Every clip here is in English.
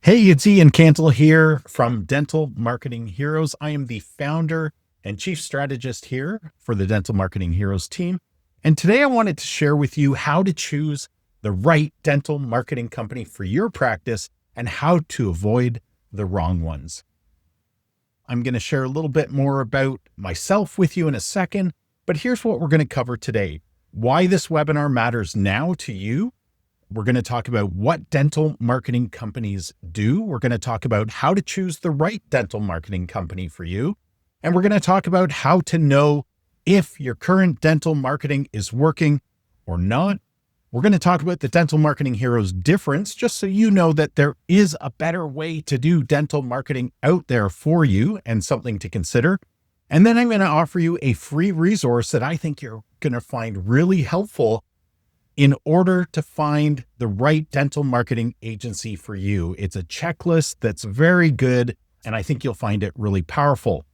Hey, it's Ian Cantle here from Dental Marketing Heroes. I am the founder and chief strategist here for the Dental Marketing Heroes team. And today I wanted to share with you how to choose the right dental marketing company for your practice and how to avoid the wrong ones. I'm going to share a little bit more about myself with you in a second, but here's what we're going to cover today. Why this webinar matters now to you. We're going to talk about what dental marketing companies do. We're going to talk about how to choose the right dental marketing company for you. And we're going to talk about how to know if your current dental marketing is working or not. We're going to talk about the Dental Marketing Heroes difference, just so you know that there is a better way to do dental marketing out there for you and something to consider. And then I'm going to offer you a free resource that I think you're going to find really helpful in order to find the right dental marketing agency for you. It's a checklist that's very good, and I think you'll find it really powerful.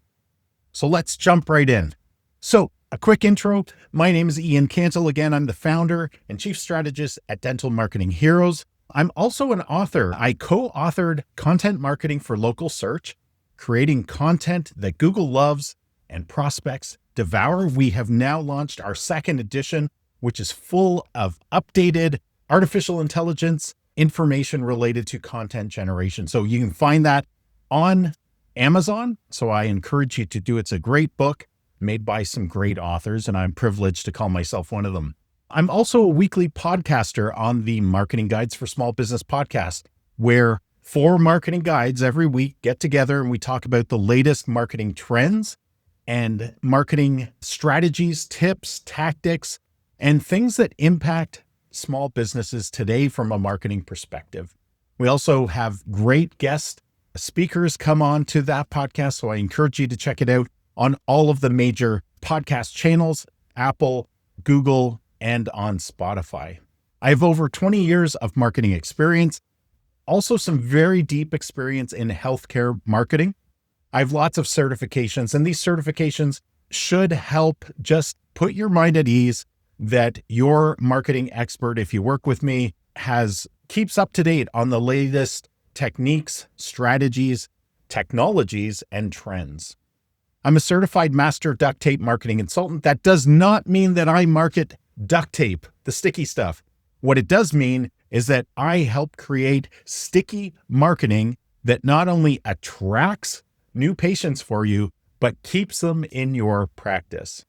So let's jump right in. So a quick intro. My name is Ian Cantle. Again, I'm the founder and chief strategist at Dental Marketing Heroes. I'm also an author. I co-authored Content Marketing for Local Search, creating content that Google loves and prospects devour. We have now launched our second edition, which is full of updated artificial intelligence information related to content generation. So you can find that on Amazon. So I encourage you to do it. It's a great book made by some great authors, and I'm privileged to call myself one of them. I'm also a weekly podcaster on the Marketing Guides for Small Business podcast, where 4 marketing guides every week get together and we talk about the latest marketing trends and marketing strategies, tips, tactics, and things that impact small businesses today from a marketing perspective. We also have great guest speakers come on to that podcast, so I encourage you to check it out on all of the major podcast channels, Apple, Google, and on Spotify. I have over 20 years of marketing experience, also some very deep experience in healthcare marketing. I have lots of certifications, and these certifications should help just put your mind at ease that your marketing expert, if you work with me, keeps up to date on the latest techniques, strategies, technologies, and trends. I'm a certified master duct tape marketing consultant. That does not mean that I market duct tape, the sticky stuff. What it does mean is that I help create sticky marketing that not only attracts new patients for you, but keeps them in your practice.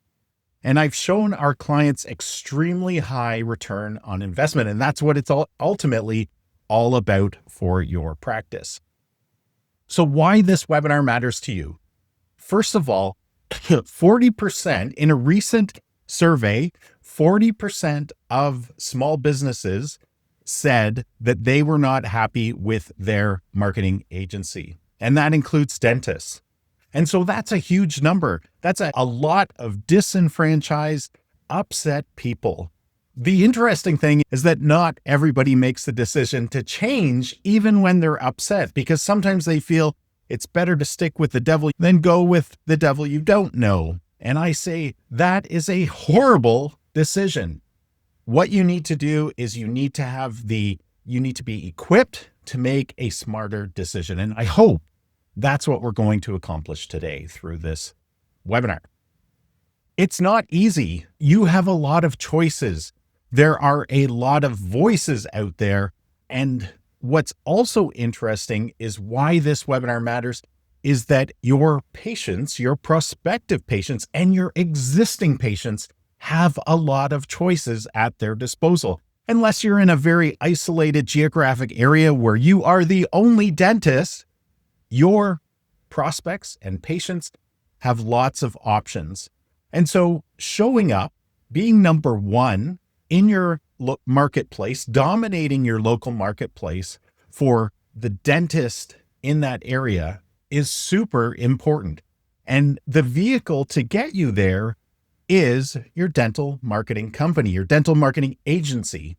And I've shown our clients extremely high return on investment. And that's what it's ultimately all about for your practice. So why this webinar matters to you? First of all, 40% in a recent survey, 40% of small businesses said that they were not happy with their marketing agency. And that includes dentists. And so that's a huge number. That's a lot of disenfranchised, upset people. The interesting thing is that not everybody makes the decision to change even when they're upset, because sometimes they feel it's better to stick with the devil than go with the devil you don't know. And I say that is a horrible decision. What you need to do is you need to be equipped to make a smarter decision. And I hope that's what we're going to accomplish today through this webinar. It's not easy. You have a lot of choices. There are a lot of voices out there. And what's also interesting is why this webinar matters is that your patients, your prospective patients, and your existing patients have a lot of choices at their disposal. Unless you're in a very isolated geographic area where you are the only dentist, your prospects and patients have lots of options. And so showing up, being number one in your marketplace, dominating your local marketplace for the dentist in that area is super important. And the vehicle to get you there is your dental marketing company, your dental marketing agency.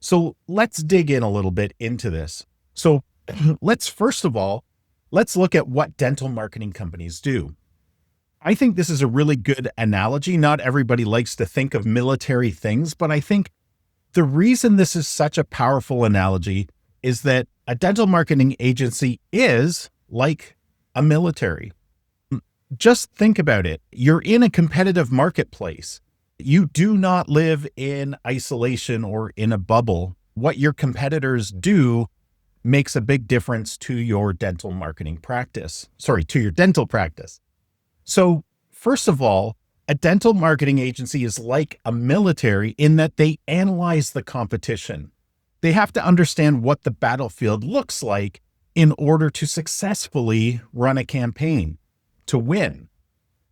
So let's dig in a little bit into this. So first of all, let's look at what dental marketing companies do. I think this is a really good analogy. Not everybody likes to think of military things, but I think the reason this is such a powerful analogy is that A dental marketing agency is like a military. Just think about it. You're in a competitive marketplace. You do not live in isolation or in a bubble. What your competitors do makes a big difference to your dental marketing practice. To your dental practice. So, first of all, a dental marketing agency is like a military in that they analyze the competition. They have to understand what the battlefield looks like in order to successfully run a campaign to win.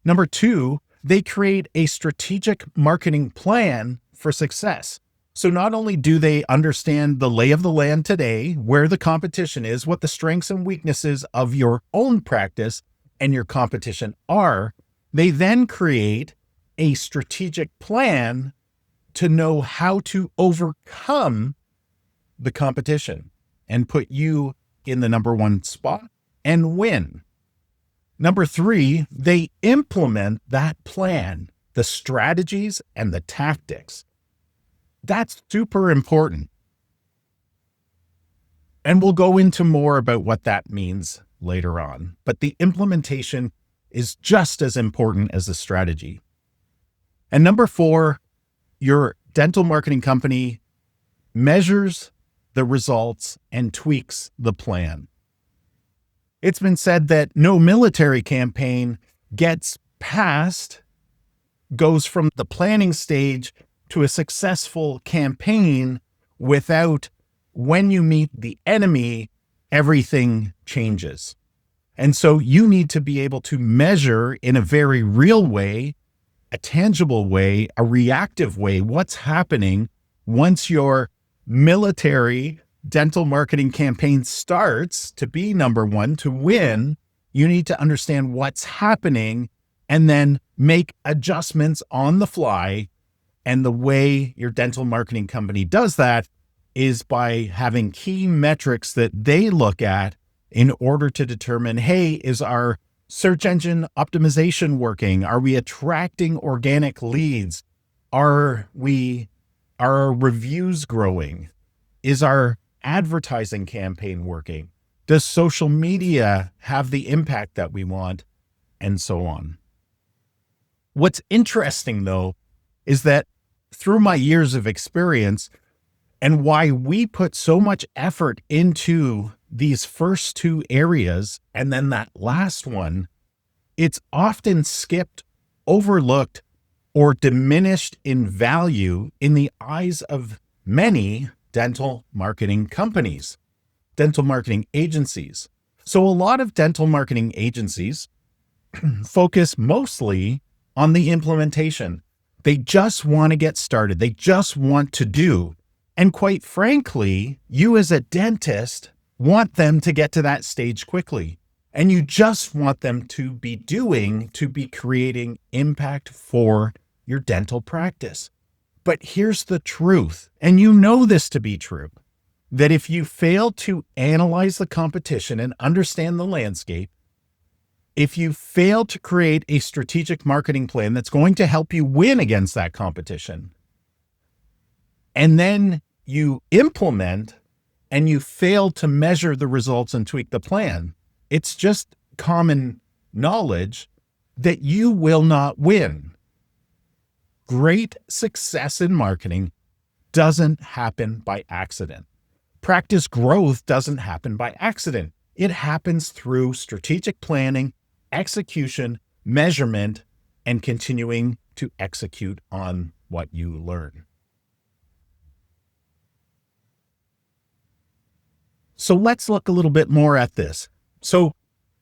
Number two, they create a strategic marketing plan for success. So not only do they understand the lay of the land today, where the competition is, what the strengths and weaknesses of your own practice and your competition are, they then create a strategic plan to know how to overcome the competition and put you in the number one spot and win. Number three, they implement that plan, the strategies and the tactics. That's super important. And we'll go into more about what that means later on. But the implementation is just as important as the strategy. And number four, your dental marketing company measures the results and tweaks the plan. It's been said that no military campaign goes from the planning stage to a successful campaign without, when you meet the enemy, everything changes. And so you need to be able to measure in a very real way, a tangible way, a reactive way, what's happening once your military dental marketing campaign starts to be number one, to win. You need to understand what's happening and then make adjustments on the fly. And the way your dental marketing company does that is by having key metrics that they look at in order to determine, hey, is our search engine optimization working? Are we attracting organic leads? Are our reviews growing? Is our advertising campaign working? Does social media have the impact that we want? And so on. What's interesting, though, is that through my years of experience and why we put so much effort into these first two areas and then that last one, it's often skipped, overlooked, or diminished in value in the eyes of many dental marketing companies, dental marketing agencies. So a lot of dental marketing agencies focus mostly on the implementation. They just want to get started. They just want to do. And quite frankly, you as a dentist want them to get to that stage quickly. And you just want them to be creating impact for your dental practice. But here's the truth, and you know this to be true, that if you fail to analyze the competition and understand the landscape, if you fail to create a strategic marketing plan that's going to help you win against that competition, and then you implement and you fail to measure the results and tweak the plan, it's just common knowledge that you will not win. Great success in marketing doesn't happen by accident. Practice growth doesn't happen by accident. It happens through strategic planning, execution, measurement, and continuing to execute on what you learn. So let's look a little bit more at this. So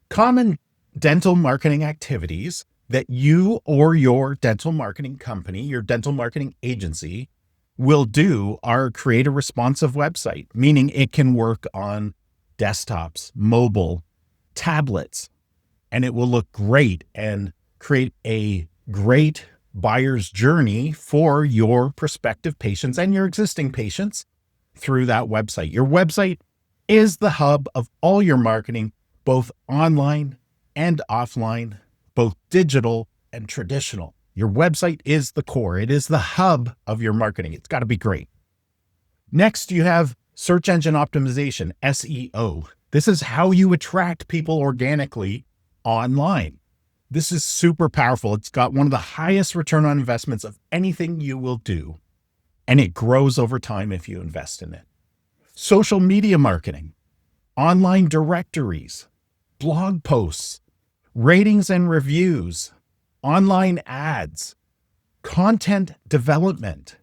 common dental marketing activities that you or your dental marketing company, your dental marketing agency will do are create a responsive website, meaning it can work on desktops, mobile, tablets, and it will look great and create a great buyer's journey for your prospective patients and your existing patients through that website. Your website is the hub of all your marketing, both online and offline, both digital and traditional. Your website is the core. It is the hub of your marketing. It's got to be great. Next, you have search engine optimization, SEO. This is how you attract people organically online. This is super powerful. It's got one of the highest return on investments of anything you will do, and it grows over time if you invest in it. Social media marketing, online directories, blog posts, ratings and reviews, online ads, content development,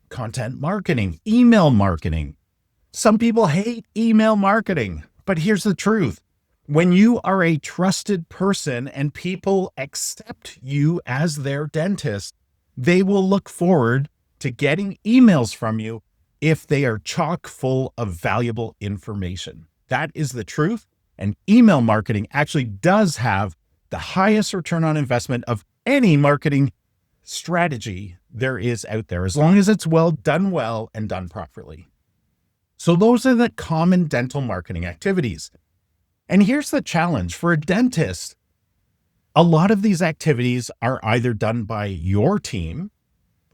content marketing, email marketing. Some people hate email marketing, but here's the truth. When you are a trusted person and people accept you as their dentist, they will look forward to getting emails from you if they are chock full of valuable information. That is the truth. And email marketing actually does have the highest return on investment of any marketing strategy there is out there, as long as it's done well and done properly. So those are the common dental marketing activities. And here's the challenge for a dentist. A lot of these activities are either done by your team,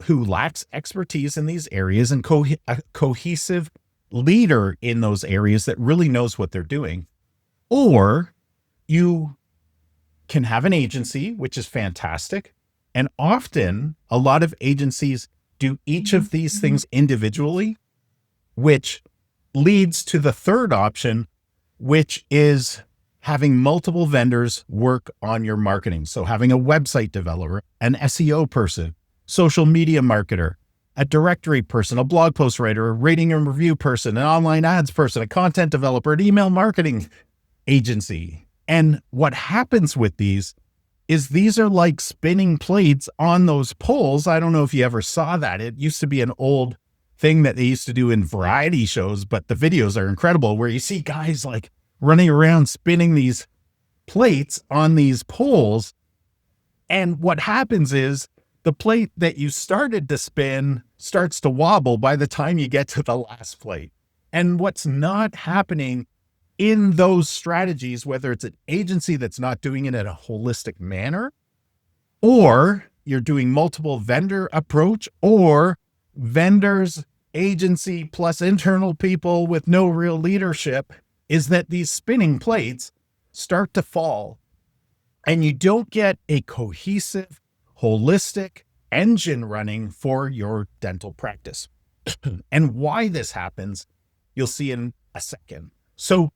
who lacks expertise in these areas, and a cohesive leader in those areas that really knows what they're doing, or you can have an agency, which is fantastic. And often a lot of agencies do each of these things individually, which leads to the third option, which is having multiple vendors work on your marketing. So having a website developer, an SEO person, social media marketer, a directory person, a blog post writer, a rating and review person, an online ads person, a content developer, an email marketing agency. And what happens with these is these are like spinning plates on those poles. I don't know if you ever saw that. It used to be an old thing that they used to do in variety shows, but the videos are incredible, where you see guys like running around spinning these plates on these poles. And what happens is the plate that you started to spin starts to wobble by the time you get to the last plate. And what's not happening in those strategies, whether it's an agency that's not doing it in a holistic manner, or you're doing multiple vendor approach, or vendors, agency plus internal people with no real leadership, is that these spinning plates start to fall and you don't get a cohesive, holistic engine running for your dental practice. And why this happens, you'll see in a second. So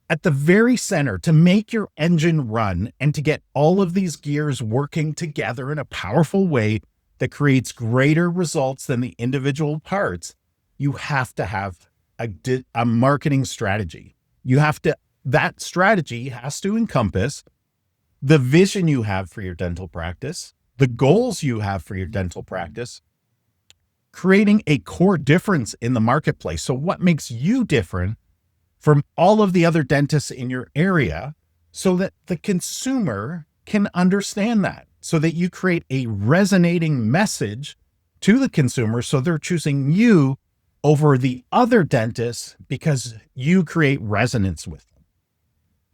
at the very center, to make your engine run and to get all of these gears working together in a powerful way that creates greater results than the individual parts, you have to have a marketing strategy. That strategy has to encompass the vision you have for your dental practice, the goals you have for your dental practice, creating a core difference in the marketplace. So what makes you different from all of the other dentists in your area, so that the consumer can understand that, so that you create a resonating message to the consumer, so they're choosing you over the other dentists because you create resonance with them.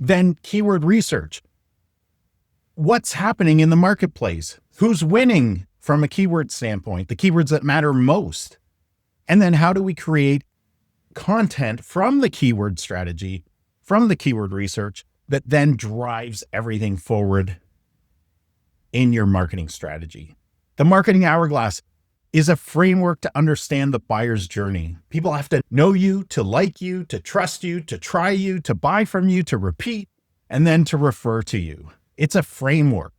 Then keyword research. What's happening in the marketplace? Who's winning from a keyword standpoint, the keywords that matter most? And then how do we create content from the keyword strategy, from the keyword research, that then drives everything forward in your marketing strategy? The marketing hourglass is a framework to understand the buyer's journey. People have to know you, to like you, to trust you, to try you, to buy from you, to repeat, and then to refer to you. It's a framework,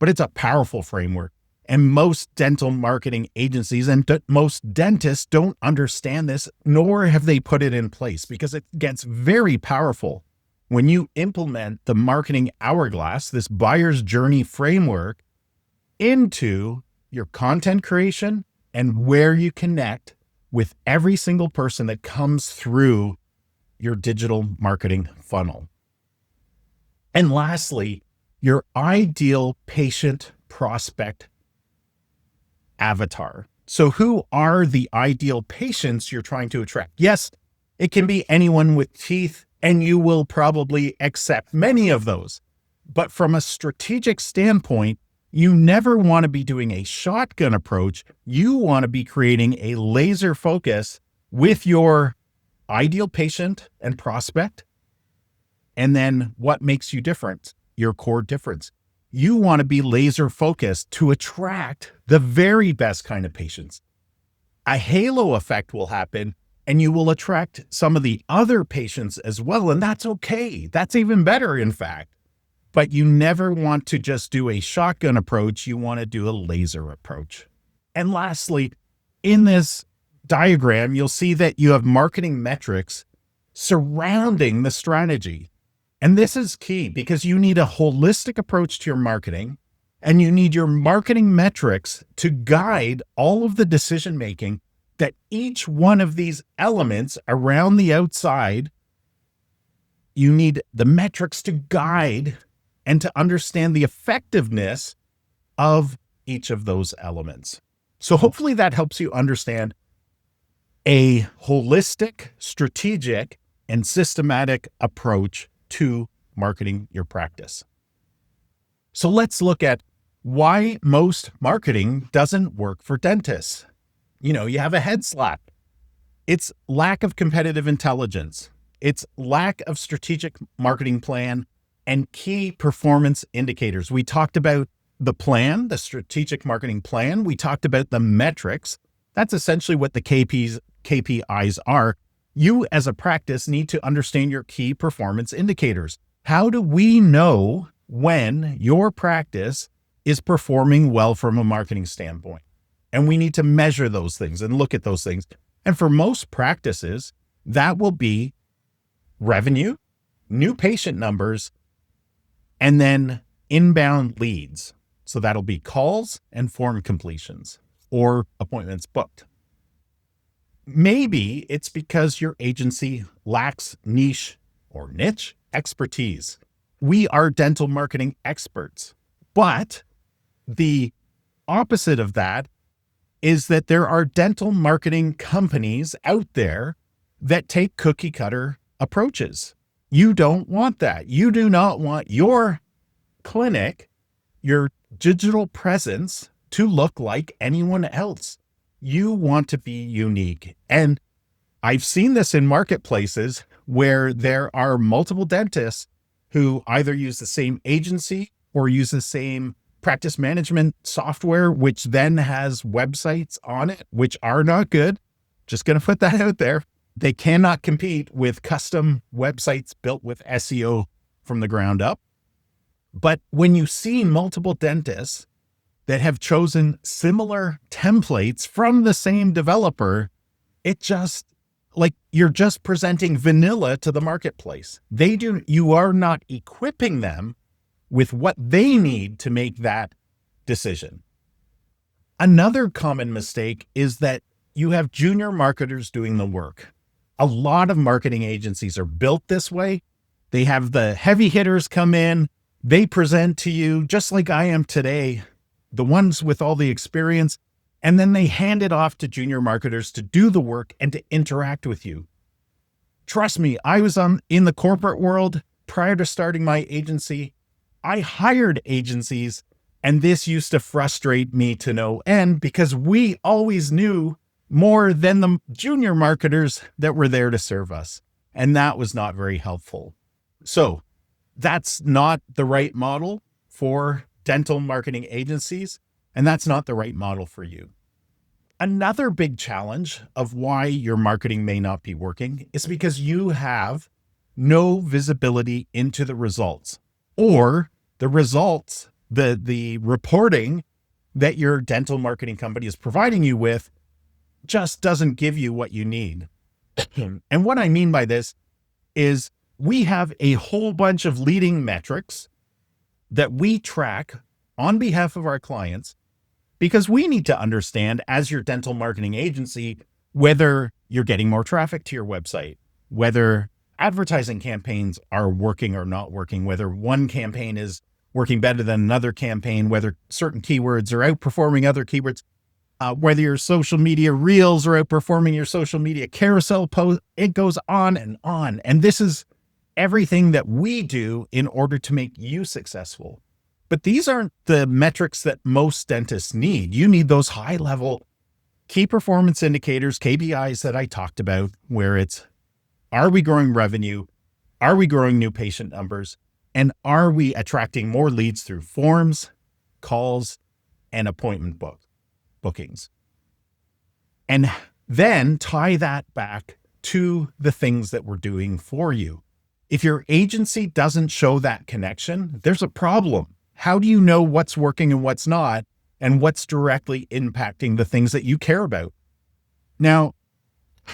but it's a powerful framework. And most dental marketing agencies and most dentists don't understand this, nor have they put it in place, because it gets very powerful when you implement the marketing hourglass, this buyer's journey framework, into your content creation and where you connect with every single person that comes through your digital marketing funnel. And lastly, your ideal patient prospect avatar. So who are the ideal patients you're trying to attract? Yes, it can be anyone with teeth, and you will probably accept many of those. But from a strategic standpoint, you never want to be doing a shotgun approach. You want to be creating a laser focus with your ideal patient and prospect, and then what makes you different, your core difference. You want to be laser focused to attract the very best kind of patients. A halo effect will happen and you will attract some of the other patients as well. And that's okay. That's even better, in fact. But you never want to just do a shotgun approach. You want to do a laser approach. And lastly, in this diagram, you'll see that you have marketing metrics surrounding the strategy. And this is key because you need a holistic approach to your marketing, and you need your marketing metrics to guide all of the decision making that each one of these elements around the outside. You need the metrics to guide and to understand the effectiveness of each of those elements. So hopefully that helps you understand a holistic, strategic, and systematic approach to marketing your practice. So let's look at why most marketing doesn't work for dentists. You have a head slap. It's lack of competitive intelligence. It's lack of strategic marketing plan and key performance indicators. We talked about the plan, the strategic marketing plan. We talked about the metrics. That's essentially what the KPIs are. You as a practice need to understand your key performance indicators. How do we know when your practice is performing well from a marketing standpoint? And we need to measure those things and look at those things. And for most practices, that will be revenue, new patient numbers, and then inbound leads. So that'll be calls and form completions or appointments booked. Maybe it's because your agency lacks niche expertise. We are dental marketing experts, but the opposite of that is that there are dental marketing companies out there that take cookie cutter approaches. You don't want that. You do not want your clinic, your digital presence to look like anyone else. You want to be unique. And I've seen this in marketplaces where there are multiple dentists who either use the same agency or use the same practice management software, which then has websites on it, which are not good. Just going to put that out there. They cannot compete with custom websites built with SEO from the ground up. But when you see multiple dentists that have chosen similar templates from the same developer, it just like you're just presenting vanilla to the marketplace. You are not equipping them with what they need to make that decision. Another common mistake is that you have junior marketers doing the work. A lot of marketing agencies are built this way. They have the heavy hitters come in, they present to you just like I am today, the ones with all the experience, and then they hand it off to junior marketers to do the work and to interact with you. Trust me, I was in the corporate world prior to starting my agency. I hired agencies, and this used to frustrate me to no end because we always knew more than the junior marketers that were there to serve us. And that was not very helpful. So that's not the right model for dental marketing agencies, and that's not the right model for you. Another big challenge of why your marketing may not be working is because you have no visibility into the results, or the results, the reporting that your dental marketing company is providing you with just doesn't give you what you need. And what I mean by this is we have a whole bunch of leading metrics that we track on behalf of our clients because we need to understand, as your dental marketing agency, whether you're getting more traffic to your website, whether advertising campaigns are working or not working, whether one campaign is working better than another campaign, whether certain keywords are outperforming other keywords, whether your social media reels are outperforming your social media carousel post. It goes on and on. And this is everything that we do in order to make you successful. But these aren't the metrics that most dentists need. You need those high level key performance indicators, KPIs that I talked about, where it's Are we growing revenue? Are we growing new patient numbers? And are we attracting more leads through forms, calls, and appointment bookings? And then tie that back to the things that we're doing for you. If your agency doesn't show that connection, there's a problem. How do you know what's working and what's not, and what's directly impacting the things that you care about? Now,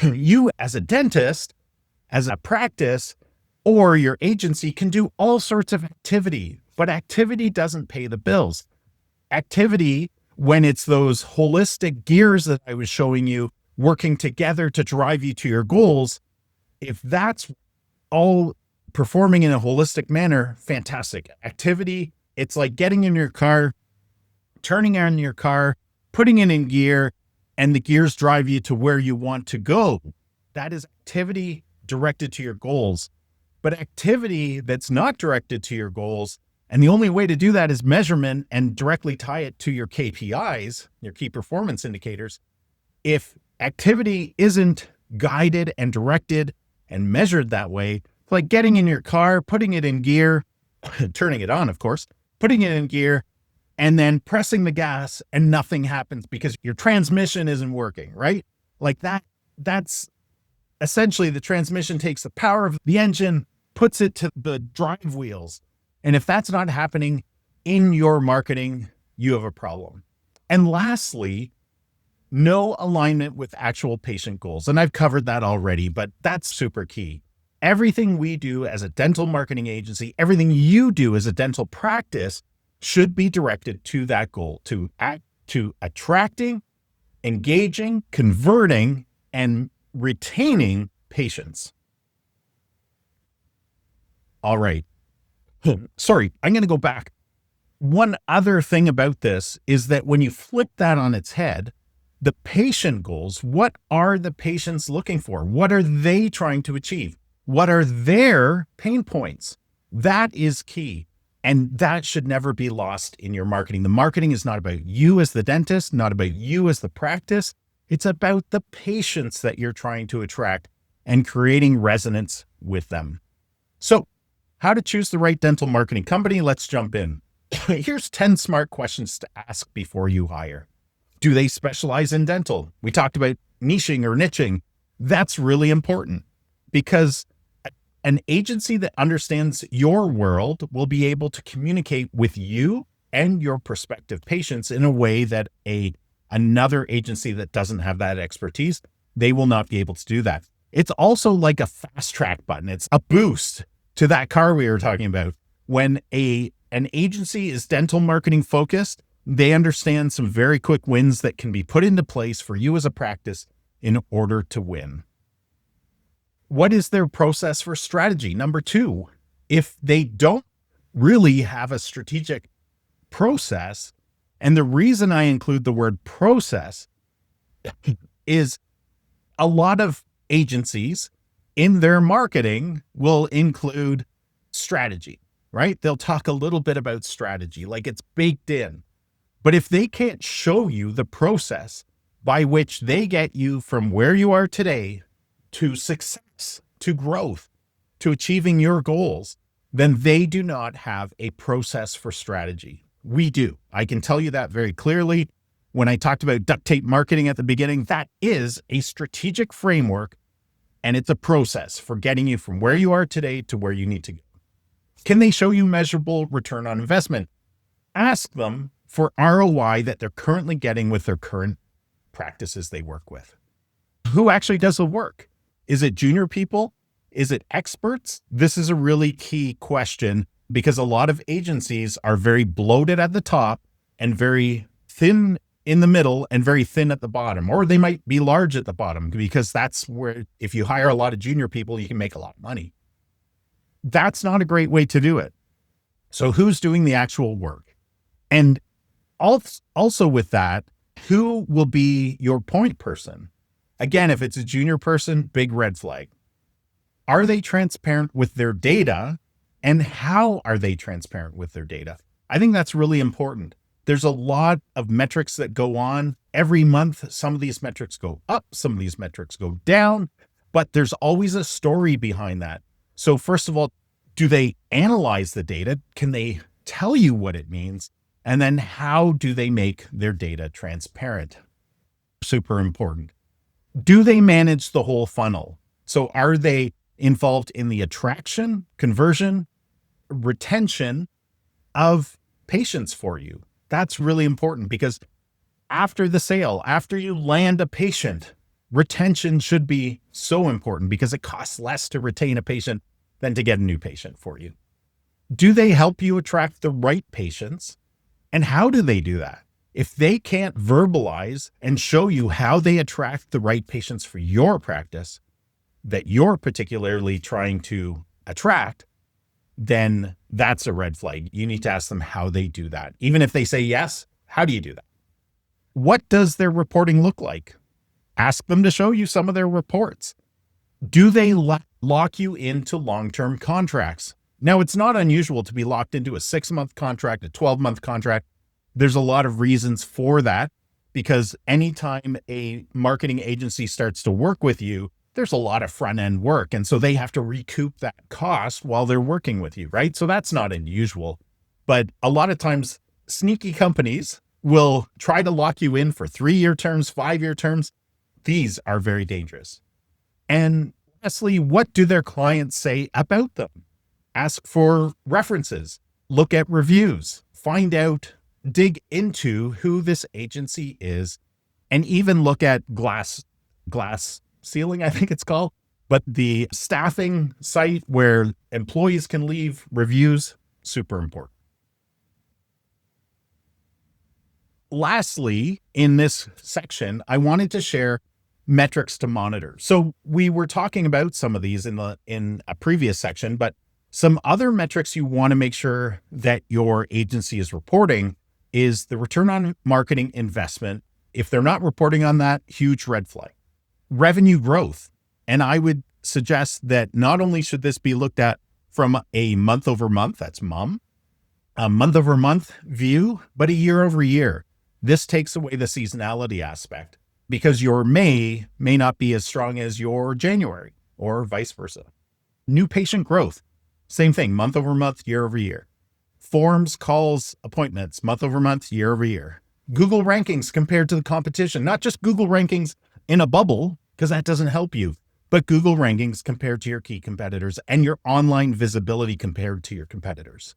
you as a dentist, as a practice, or your agency can do all sorts of activity, but activity doesn't pay the bills. Activity, when it's those holistic gears that I was showing you working together to drive you to your goals, if that's all performing in a holistic manner, fantastic. Activity, it's like getting in your car, turning on your car, putting it in gear, and the gears drive you to where you want to go. That is activity directed to your goals. But activity that's not directed to your goals, and the only way to do that is measurement and directly tie it to your KPIs, your key performance indicators. If activity isn't guided and directed and measured that way, it's like getting in your car, putting it in gear, turning it on, of course, putting it in gear, and then pressing the gas and nothing happens because your transmission isn't working, right? Like that's essentially the transmission takes the power of the engine, puts it to the drive wheels. And if that's not happening in your marketing, you have a problem. And lastly, no alignment with actual patient goals. And I've covered that already, but that's super key. Everything we do as a dental marketing agency, everything you do as a dental practice should be directed to that goal, to attracting, engaging, converting, and retaining patients. All right. Sorry, I'm going to go back. One other thing about this is that when you flip that on its head, the patient goals, what are the patients looking for? What are they trying to achieve? What are their pain points? That is key. And that should never be lost in your marketing. The marketing is not about you as the dentist, not about you as the practice. It's about the patients that you're trying to attract and creating resonance with them. So, how to choose the right dental marketing company? Let's jump in. Here's 10 smart questions to ask before you hire. Do they specialize in dental? We talked about niching or niching. That's really important because an agency that understands your world will be able to communicate with you and your prospective patients in a way that another agency that doesn't have that expertise, they will not be able to do that. It's also like a fast track button. It's a boost to that car we were talking about. When an agency is dental marketing focused, they understand some very quick wins that can be put into place for you as a practice in order to win. What is their process for strategy? Number 2, if they don't really have a strategic process, and the reason I include the word process is a lot of agencies in their marketing will include strategy, right? They'll talk a little bit about strategy, like it's baked in. But if they can't show you the process by which they get you from where you are today to success, to growth, to achieving your goals, then they do not have a process for strategy. We do. I can tell you that very clearly. When I talked about duct tape marketing at the beginning, that is a strategic framework, and it's a process for getting you from where you are today to where you need to go. Can they show you measurable return on investment? Ask them for ROI that they're currently getting with their current practices they work with. Who actually does the work? Is it junior people? Is it experts? This is a really key question because a lot of agencies are very bloated at the top and very thin in the middle and very thin at the bottom, or they might be large at the bottom because that's where, if you hire a lot of junior people, you can make a lot of money. That's not a great way to do it. So who's doing the actual work? And also with that, who will be your point person? Again, if it's a junior person, big red flag. Are they transparent with their data? And how are they transparent with their data? I think that's really important. There's a lot of metrics that go on every month. Some of these metrics go up, some of these metrics go down. but there's always a story behind that. So first of all, do they analyze the data? Can they tell you what it means? And then how do they make their data transparent? Super important. Do they manage the whole funnel? So are they involved in the attraction, conversion, retention of patients for you? That's really important, because after the sale, after you land a patient, retention should be so important, because it costs less to retain a patient than to get a new patient for you. Do they help you attract the right patients? And how do they do that? If they can't verbalize and show you how they attract the right patients for your practice that you're particularly trying to attract, then that's a red flag. You need to ask them how they do that. Even if they say yes, how do you do that? What does their reporting look like? Ask them to show you some of their reports. Do they lock you into long-term contracts? Now, it's not unusual to be locked into a 6-month contract, a 12-month contract. There's a lot of reasons for that, because anytime a marketing agency starts to work with you, there's a lot of front-end work. And so they have to recoup that cost while they're working with you, right? So that's not unusual. But a lot of times, sneaky companies will try to lock you in for 3-year terms, 5-year terms. These are very dangerous. And lastly, what do their clients say about them? Ask for references, look at reviews, find out, dig into who this agency is, and even look at glass ceiling, I think it's called, but the staffing site where employees can leave reviews, super important. Lastly, in this section, I wanted to share metrics to monitor. So we were talking about some of these in a previous section, but some other metrics you want to make sure that your agency is reporting is the return on marketing investment. If they're not reporting on that, huge red flag. Revenue growth. And I would suggest that not only should this be looked at from a month over month, that's a month over month view, but a year over year. This takes away the seasonality aspect, because your May may not be as strong as your January, or vice versa. New patient growth. Same thing, month over month, year over year. Forms, calls, appointments, month over month, year over year. Google rankings compared to the competition, not just Google rankings in a bubble, because that doesn't help you, but Google rankings compared to your key competitors, and your online visibility compared to your competitors,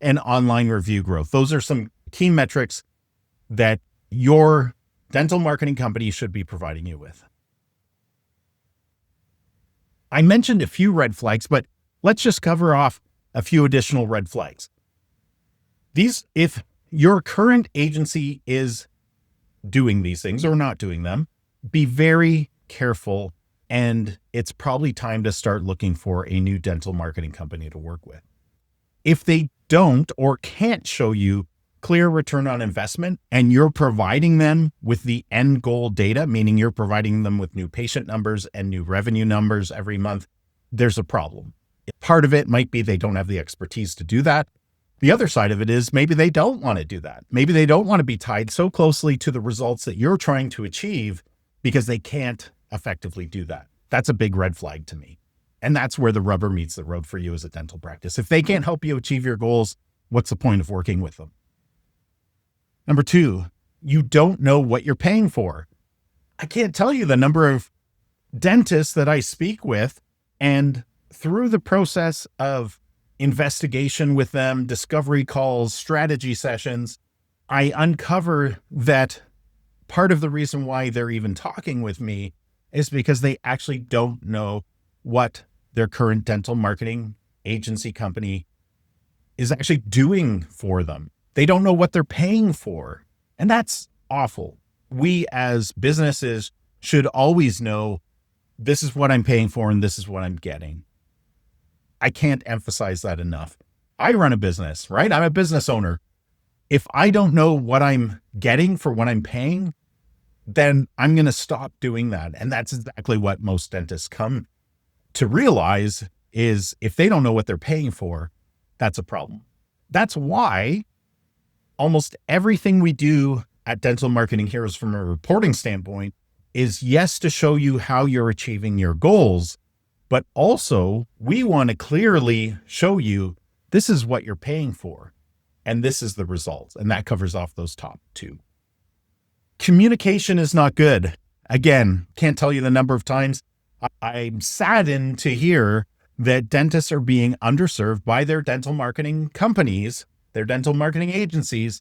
and online review growth. Those are some key metrics that your dental marketing company should be providing you with. I mentioned a few red flags, but let's just cover off a few additional red flags. These, if your current agency is doing these things or not doing them, be very careful, and it's probably time to start looking for a new dental marketing company to work with. If they don't or can't show you clear return on investment, and you're providing them with the end goal data, meaning you're providing them with new patient numbers and new revenue numbers every month, there's a problem. Part of it might be they don't have the expertise to do that. The other side of it is maybe they don't want to do that. Maybe they don't want to be tied so closely to the results that you're trying to achieve, because they can't effectively do that. That's a big red flag to me. And that's where the rubber meets the road for you as a dental practice. If they can't help you achieve your goals, what's the point of working with them? Number 2, you don't know what you're paying for. I can't tell you the number of dentists that I speak with, and through the process of investigation with them, discovery calls, strategy sessions, I uncover that part of the reason why they're even talking with me is because they actually don't know what their current dental marketing agency company is actually doing for them. They don't know what they're paying for. And that's awful. We as businesses should always know, this is what I'm paying for and this is what I'm getting. I can't emphasize that enough. I run a business, right? I'm a business owner. If I don't know what I'm getting for what I'm paying, then I'm going to stop doing that. And that's exactly what most dentists come to realize, is if they don't know what they're paying for, that's a problem. That's why almost everything we do at Dental Marketing Heroes from a reporting standpoint is, yes, to show you how you're achieving your goals, but also we want to clearly show you this is what you're paying for and this is the result. And that covers off those top two. Communication is not good. Again, can't tell you the number of times I'm saddened to hear that dentists are being underserved by their dental marketing companies, their dental marketing agencies,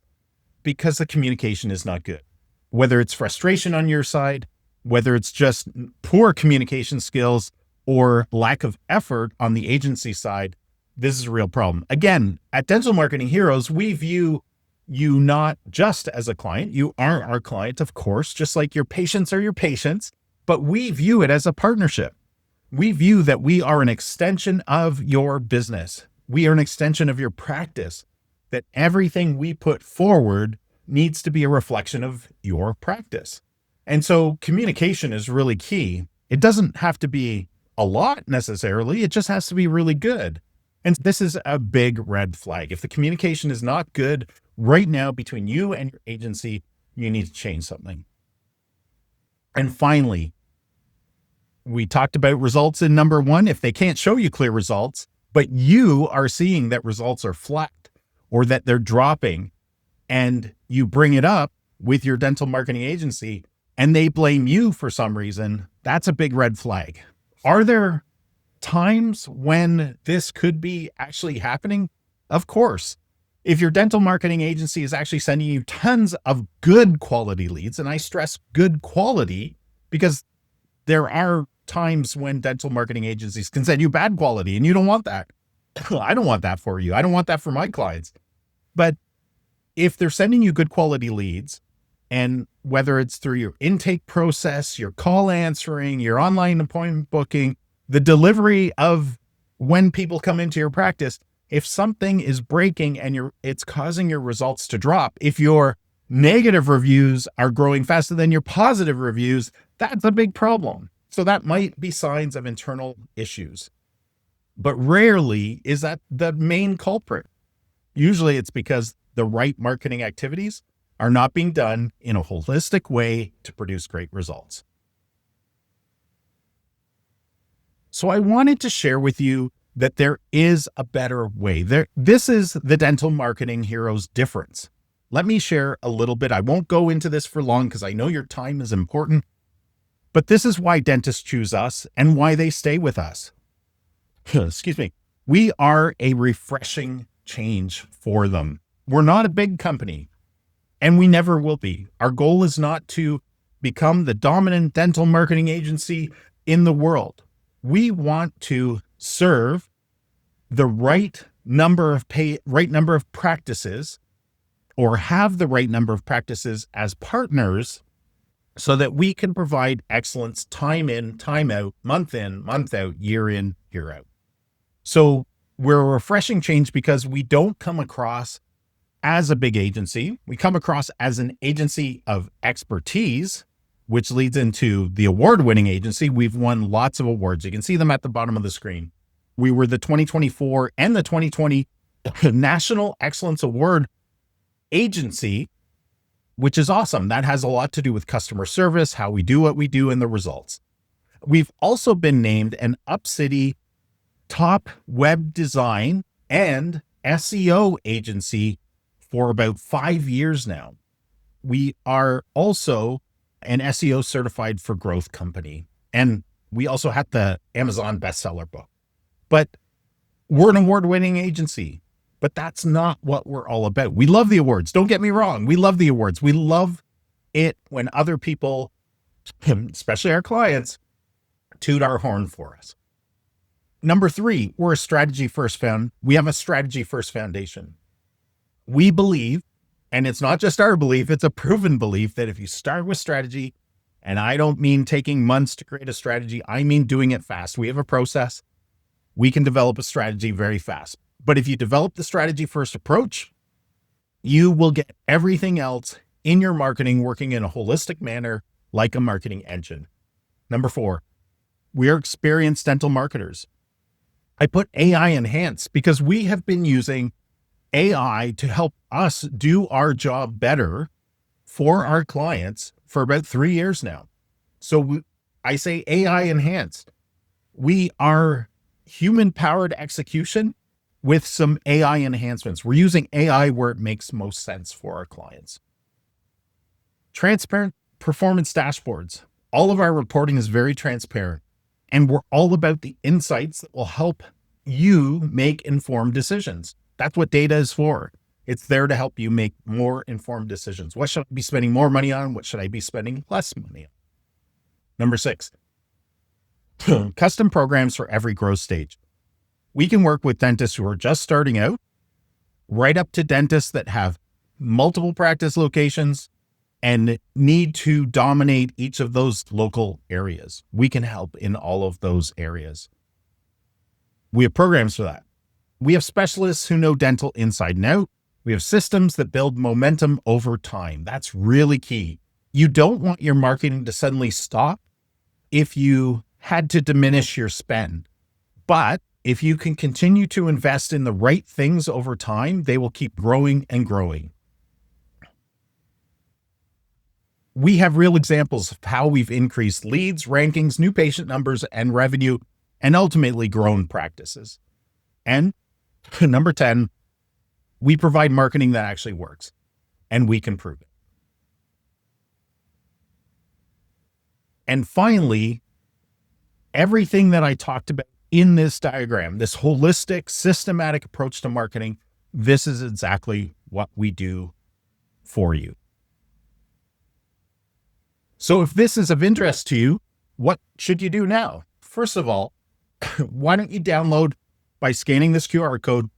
because the communication is not good. Whether it's frustration on your side, whether it's just poor communication skills or lack of effort on the agency side, this is a real problem. Again, at Dental Marketing Heroes, we view you not just as a client. You are our client, of course, just like your patients are your patients, but we view it as a partnership. We view that we are an extension of your business. We are an extension of your practice, that everything we put forward needs to be a reflection of your practice. And so communication is really key. It doesn't have to be a lot necessarily. It just has to be really good. And this is a big red flag. If the communication is not good right now between you and your agency, you need to change something. And finally, we talked about results in number one. If they can't show you clear results, but you are seeing that results are flat or that they're dropping, and you bring it up with your dental marketing agency and they blame you for some reason, that's a big red flag. Are there times when this could be actually happening? Of course. If your dental marketing agency is actually sending you tons of good quality leads, and I stress good quality because there are times when dental marketing agencies can send you bad quality and you don't want that. I don't want that for you. I don't want that for my clients. But if they're sending you good quality leads, and whether it's through your intake process, your call answering, your online appointment booking, the delivery of when people come into your practice, if something is breaking and it's causing your results to drop, if your negative reviews are growing faster than your positive reviews, that's a big problem. So that might be signs of internal issues. But rarely is that the main culprit. Usually it's because the right marketing activities are not being done in a holistic way to produce great results. So I wanted to share with you that there is a better way. This is the Dental Marketing Heroes difference. Let me share a little bit. I won't go into this for long because I know your time is important, but this is why dentists choose us and why they stay with us. Excuse me. We are a refreshing change for them. We're not a big company, and we never will be. Our goal is not to become the dominant dental marketing agency in the world. We want to serve the right number of practices, or have the right number of practices as partners, so that we can provide excellence time in, time out, month in, month out, year in, year out. So we're a refreshing change because we don't come across as a big agency. We come across as an agency of expertise, which leads into the award-winning agency. We've won lots of awards. You can see them at the bottom of the screen. We were the 2024 and the 2020 National Excellence Award agency, which is awesome. That has a lot to do with customer service, how we do what we do, and the results. We've also been named an UpCity top web design and SEO agency for about 5 years now. We are also an SEO certified for growth company. And we also had the Amazon bestseller book. But we're an award-winning agency. But that's not what we're all about. We love the awards. Don't get me wrong. We love the awards. We love it when other people, especially our clients, toot our horn for us. Number 3, we're a strategy first we have a strategy first foundation. We believe, and it's not just our belief, it's a proven belief, that if you start with strategy, and I don't mean taking months to create a strategy, I mean doing it fast. We have a process. We can develop a strategy very fast. But if you develop the strategy first approach, you will get everything else in your marketing working in a holistic manner, like a marketing engine. Number 4, we are experienced dental marketers. I put AI enhanced because we have been using AI to help us do our job better for our clients for about 3 years now. I say AI enhanced. We are human powered execution with some AI enhancements. We're using AI where it makes most sense for our clients. Transparent performance dashboards. All of our reporting is very transparent, and we're all about the insights that will help you make informed decisions. That's what data is for. It's there to help you make more informed decisions. What should I be spending more money on? What should I be spending less money on? Number 6, custom programs for every growth stage. We can work with dentists who are just starting out, right up to dentists that have multiple practice locations and need to dominate each of those local areas. We can help in all of those areas. We have programs for that. We have specialists who know dental inside and out. We have systems that build momentum over time. That's really key. You don't want your marketing to suddenly stop if you had to diminish your spend. But if you can continue to invest in the right things over time, they will keep growing and growing. We have real examples of how we've increased leads, rankings, new patient numbers, and revenue, and ultimately grown practices. And number 10, we provide marketing that actually works, and we can prove it. And finally, everything that I talked about in this diagram, this holistic, systematic approach to marketing, this is exactly what we do for you. So if this is of interest to you, what should you do now? First of all, why don't you download, by scanning this QR code,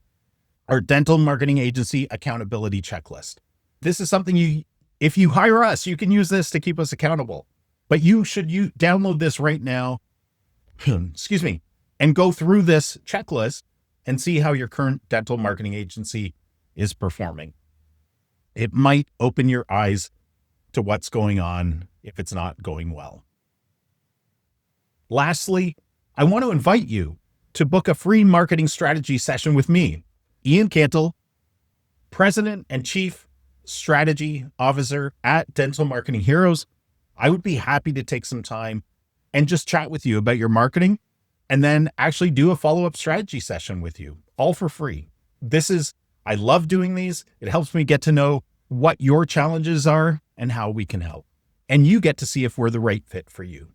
our Dental Marketing Agency Accountability Checklist. This is something if you hire us, you can use this to keep us accountable. But you download this right now, excuse me, and go through this checklist and see how your current dental marketing agency is performing. It might open your eyes to what's going on if it's not going well. Lastly, I want to invite you to book a free marketing strategy session with me, Ian Cantle, President and Chief Strategy Officer at Dental Marketing Heroes. I would be happy to take some time and just chat with you about your marketing and then actually do a follow-up strategy session with you, all for free. I love doing these. It helps me get to know what your challenges are and how we can help. And you get to see if we're the right fit for you.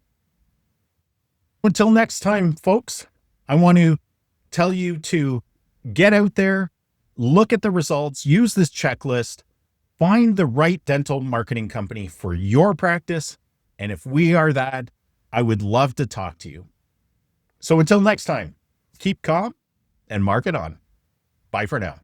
Until next time, folks, I want to tell you to get out there, look at the results, use this checklist, find the right dental marketing company for your practice. And if we are that, I would love to talk to you. So until next time, keep calm and market on. Bye for now.